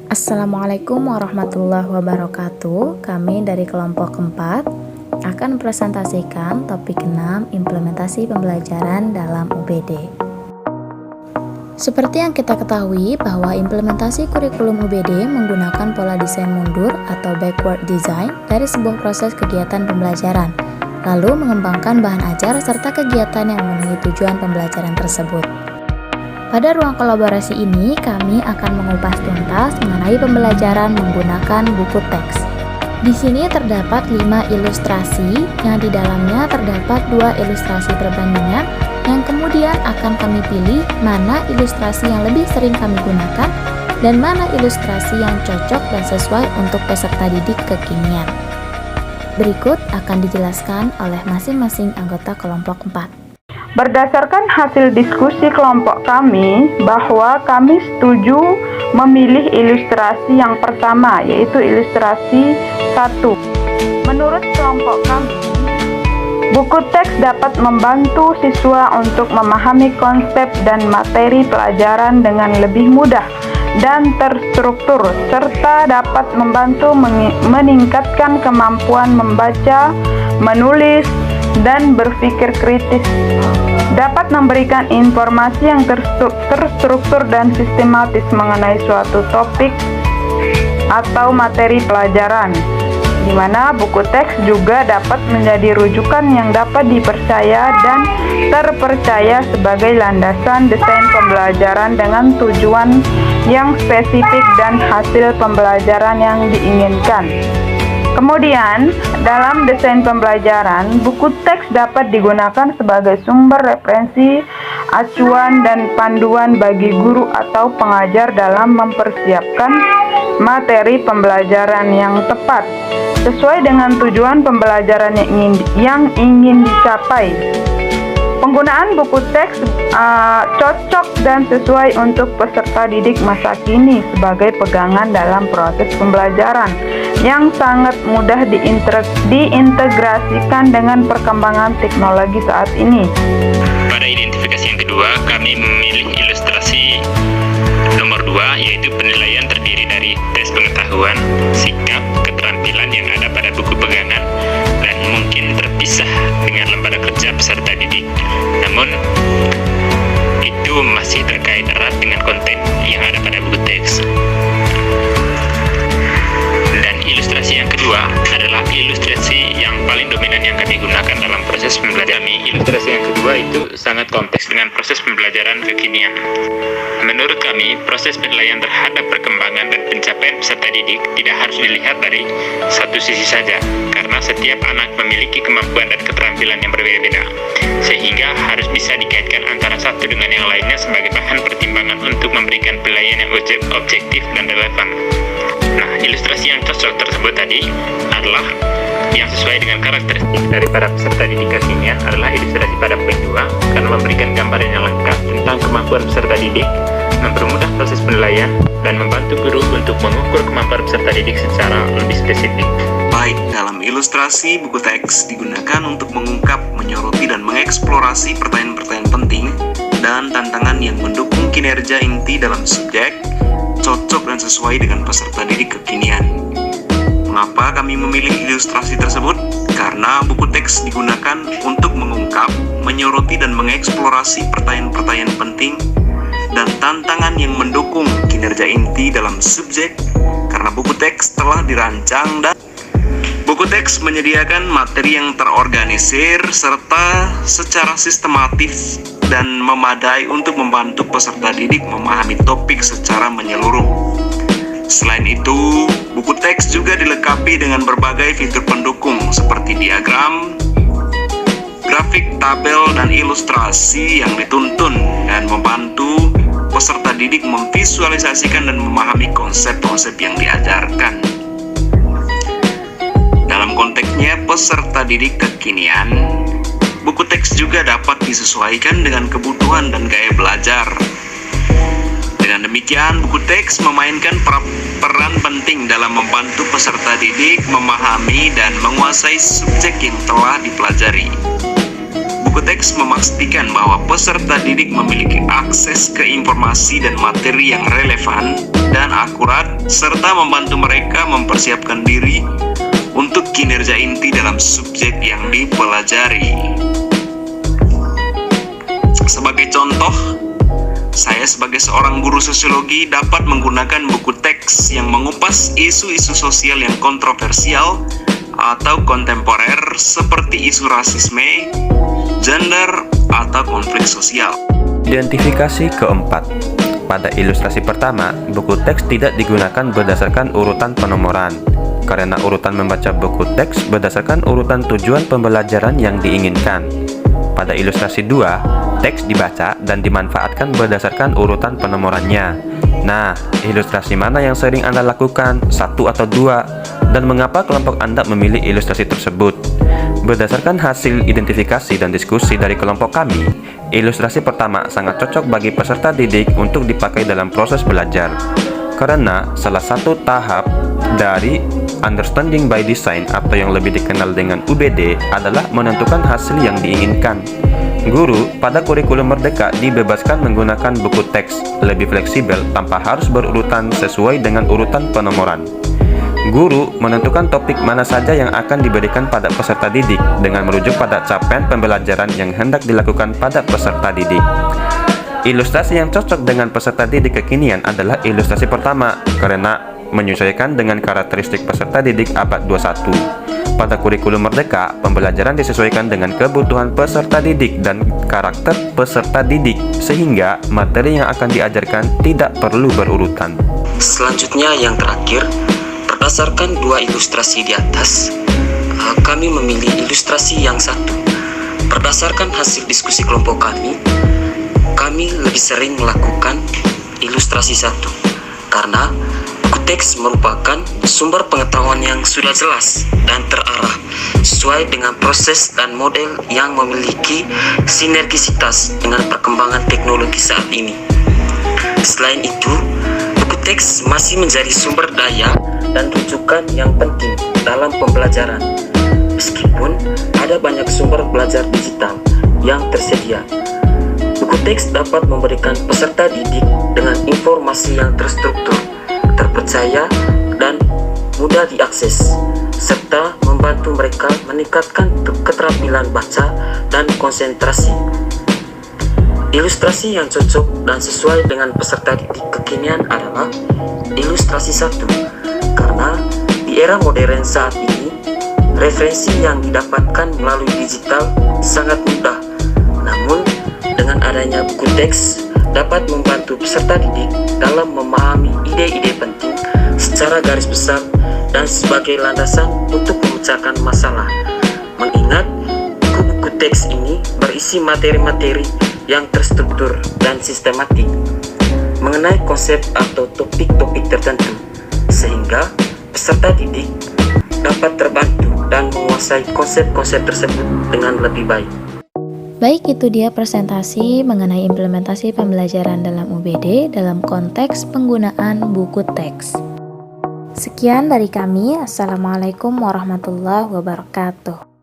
Assalamualaikum warahmatullahi wabarakatuh. Kami dari kelompok keempat akan presentasikan topik 6 implementasi pembelajaran dalam UBD. Seperti yang kita ketahui bahwa implementasi kurikulum UBD menggunakan pola desain mundur atau backward design dari sebuah proses kegiatan pembelajaran, lalu mengembangkan bahan ajar serta kegiatan yang memenuhi tujuan pembelajaran tersebut. Pada ruang kolaborasi ini, kami akan mengupas tuntas mengenai pembelajaran menggunakan buku teks. Di sini terdapat 5 ilustrasi, yang di dalamnya terdapat 2 ilustrasi perbandingan, yang kemudian akan kami pilih mana ilustrasi yang lebih sering kami gunakan, dan mana ilustrasi yang cocok dan sesuai untuk peserta didik kekinian. Berikut akan dijelaskan oleh masing-masing anggota kelompok 4. Berdasarkan hasil diskusi kelompok kami, bahwa kami setuju memilih ilustrasi yang pertama, yaitu ilustrasi 1. Menurut kelompok kami, buku teks dapat membantu siswa untuk memahami konsep dan materi pelajaran dengan lebih mudah dan terstruktur, serta dapat membantu meningkatkan kemampuan membaca, menulis, dan berpikir kritis, dapat memberikan informasi yang terstruktur dan sistematis mengenai suatu topik atau materi pelajaran, di mana buku teks juga dapat menjadi rujukan yang dapat dipercaya dan terpercaya sebagai landasan desain pembelajaran dengan tujuan yang spesifik dan hasil pembelajaran yang diinginkan. Kemudian, dalam desain pembelajaran, buku teks dapat digunakan sebagai sumber referensi, acuan, dan panduan bagi guru atau pengajar dalam mempersiapkan materi pembelajaran yang tepat, sesuai dengan tujuan pembelajaran yang ingin dicapai. Penggunaan buku teks cocok dan sesuai untuk peserta didik masa kini sebagai pegangan dalam proses pembelajaran yang sangat mudah diintegrasikan dengan perkembangan teknologi saat ini. Pada identifikasi yang kedua, kami memilih ilustrasi nomor 2, yaitu penilaian terdiri dari tes pengetahuan, sikap, keterampilan yang ada pada buku pegangan, dan mungkin terpisah dengan lembaga kerja peserta didik. Namun, itu masih terkait erat dengan konten yang ada pada buku teks. Dan ilustrasi yang kedua adalah ilustrasi yang paling dominan yang kami gunakan dalam proses pembelajaran. Ilustrasi yang kedua itu sangat kompleks dengan proses pembelajaran kekinian. Menurut kami, proses penilaian terhadap perkembangan dan pencapaian peserta didik tidak harus dilihat dari satu sisi saja, karena setiap anak memiliki kemampuan dan keterampilan yang berbeda-beda, sehingga harus bisa dikaitkan antara satu dengan yang lainnya sebagai bahan pertimbangan untuk memberikan penilaian yang objektif dan relevan. Nah, ilustrasi yang cocok tersebut tadi adalah yang sesuai dengan karakteristik daripada peserta didik kekinian adalah ilustrasi pada poin 2, karena memberikan gambaran yang lengkap tentang kemampuan peserta didik, mempermudah proses penilaian, dan membantu guru untuk mengukur kemampuan peserta didik secara lebih spesifik. Baik, dalam ilustrasi, buku teks digunakan untuk mengungkap, menyoroti, dan mengeksplorasi pertanyaan-pertanyaan penting dan tantangan yang mendukung kinerja inti dalam subjek, cocok dan sesuai dengan peserta didik kekinian. Mengapa kami memilih ilustrasi tersebut? Karena buku teks digunakan untuk mengungkap, menyoroti, dan mengeksplorasi pertanyaan-pertanyaan penting dan tantangan yang mendukung kinerja inti dalam subjek, karena buku teks telah dirancang dan buku teks menyediakan materi yang terorganisir serta secara sistematis dan memadai untuk membantu peserta didik memahami topik secara menyeluruh. Selain itu, buku teks juga dilengkapi dengan berbagai fitur pendukung seperti diagram, grafik, tabel, dan ilustrasi yang dituntun dan membantu peserta didik memvisualisasikan dan memahami konsep-konsep yang diajarkan. Dalam konteksnya peserta didik kekinian, buku teks juga dapat disesuaikan dengan kebutuhan dan gaya belajar. Dengan demikian, buku teks memainkan peran penting dalam membantu peserta didik memahami dan menguasai subjek yang telah dipelajari. Buku teks memastikan bahwa peserta didik memiliki akses ke informasi dan materi yang relevan dan akurat, serta membantu mereka mempersiapkan diri untuk kinerja inti dalam subjek yang dipelajari. Sebagai contoh, saya sebagai seorang guru sosiologi dapat menggunakan buku teks yang mengupas isu-isu sosial yang kontroversial atau kontemporer seperti isu rasisme, gender, atau konflik sosial. Identifikasi keempat. Pada ilustrasi pertama, buku teks tidak digunakan berdasarkan urutan penomoran, karena urutan membaca buku teks berdasarkan urutan tujuan pembelajaran yang diinginkan. Pada ilustrasi 2, teks dibaca dan dimanfaatkan berdasarkan urutan penomorannya. Nah, ilustrasi mana yang sering Anda lakukan, 1 atau 2, dan mengapa kelompok Anda memilih ilustrasi tersebut? Berdasarkan hasil identifikasi dan diskusi dari kelompok kami, ilustrasi pertama sangat cocok bagi peserta didik untuk dipakai dalam proses belajar, karena salah satu tahap dari Understanding by Design atau yang lebih dikenal dengan UBD adalah menentukan hasil yang diinginkan. Guru pada kurikulum Merdeka dibebaskan menggunakan buku teks lebih fleksibel tanpa harus berurutan sesuai dengan urutan penomoran. Guru menentukan topik mana saja yang akan diberikan pada peserta didik dengan merujuk pada capaian pembelajaran yang hendak dilakukan pada peserta didik. Ilustrasi yang cocok dengan peserta didik kekinian adalah ilustrasi pertama karena menyesuaikan dengan karakteristik peserta didik abad 21. Pada kurikulum Merdeka, pembelajaran disesuaikan dengan kebutuhan peserta didik dan karakter peserta didik, sehingga materi yang akan diajarkan tidak perlu berurutan. Selanjutnya yang terakhir, berdasarkan 2 ilustrasi di atas, kami memilih ilustrasi yang satu. Berdasarkan hasil diskusi kelompok kami lebih sering melakukan ilustrasi 1, karena buku teks merupakan sumber pengetahuan yang sudah jelas dan terarah sesuai dengan proses dan model yang memiliki sinergisitas dengan perkembangan teknologi saat ini. Selain itu, buku teks masih menjadi sumber daya dan rujukan yang penting dalam pembelajaran. Meskipun ada banyak sumber belajar digital yang tersedia, buku teks dapat memberikan peserta didik dengan informasi yang terstruktur, terpercaya, dan mudah diakses, serta membantu mereka meningkatkan keterampilan baca dan konsentrasi. Ilustrasi yang cocok dan sesuai dengan peserta didik kekinian adalah ilustrasi 1, karena di era modern saat ini, referensi yang didapatkan melalui digital sangat mudah. Namun, dengan adanya buku teks dapat membantu peserta didik dalam memahami ide-ide penting secara garis besar dan sebagai landasan untuk memecahkan masalah. Mengingat buku-buku teks ini berisi materi-materi yang terstruktur dan sistematik mengenai konsep atau topik-topik tertentu, sehingga peserta didik dapat terbantu dan menguasai konsep-konsep tersebut dengan lebih baik. Baik, itu dia presentasi mengenai implementasi pembelajaran dalam UBD dalam konteks penggunaan buku teks. Sekian dari kami. Assalamualaikum warahmatullahi wabarakatuh.